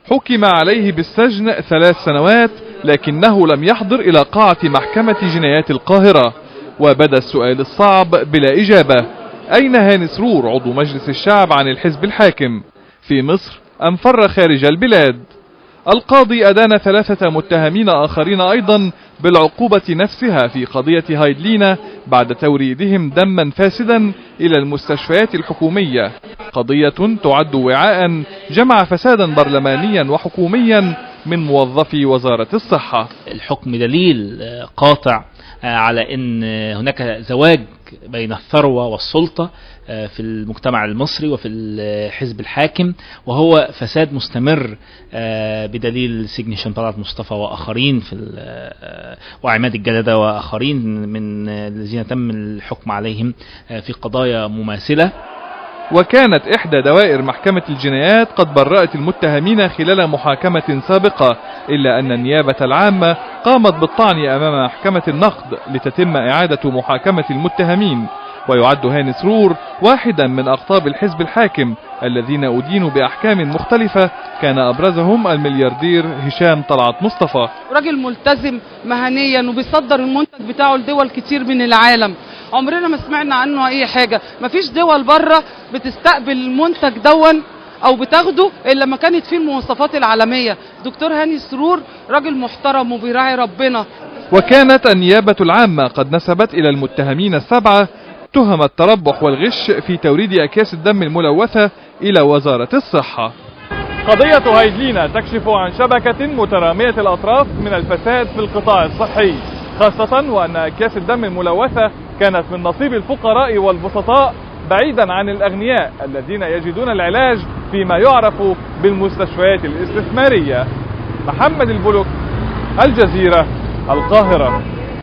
حكم عليه بالسجن 3 سنوات، لكنه لم يحضر إلى قاعة محكمة جنايات القاهرة. وبدا السؤال الصعب بلا إجابة: أين هاني سرور عضو مجلس الشعب عن الحزب الحاكم؟ في مصر أم فر خارج البلاد؟ القاضي أدان 3 متهمين آخرين أيضا بالعقوبة نفسها في قضية هايدلينا بعد توريدهم دما فاسدا إلى المستشفيات الحكومية، قضية تعد وعاء جمع فسادا برلمانيا وحكوميا من موظفي وزارة الصحة. الحكم دليل قاطع على أن هناك زواج بين الثروة والسلطة في المجتمع المصري وفي الحزب الحاكم، وهو فساد مستمر بدليل سجن شمبرات مصطفى وآخرين وعماد الجلدة وآخرين من الذين تم الحكم عليهم في قضايا مماثلة. وكانت إحدى دوائر محكمة الجنايات قد برأت المتهمين خلال محاكمة سابقة، إلا أن النيابة العامة قامت بالطعن أمام محكمة النقد لتتم إعادة محاكمة المتهمين. ويعد هاني سرور واحدا من أقطاب الحزب الحاكم الذين أدينوا بأحكام مختلفة، كان أبرزهم الملياردير هشام طلعت مصطفى. راجل ملتزم مهنيا وبيصدر المنتج بتاعه لدول كتير من العالم، عمرنا ما سمعنا عنه أي حاجة. مفيش دول بره بتستقبل المنتج دون أو بتاخده إلا ما كانت فيه المواصفات العالمية. دكتور هاني سرور راجل محترم وبيراعي ربنا. وكانت النيابة العامة قد نسبت إلى المتهمين 7 تهم التربح والغش في توريد أكياس الدم الملوثة إلى وزارة الصحة. قضية هايدلينا تكشف عن شبكة مترامية الأطراف من الفساد في القطاع الصحي، خاصة وأن أكياس الدم الملوثة كانت من نصيب الفقراء والبسطاء بعيدا عن الأغنياء الذين يجدون العلاج فيما يعرف بالمستشفيات الاستثمارية. محمد البلوك، الجزيرة، القاهرة.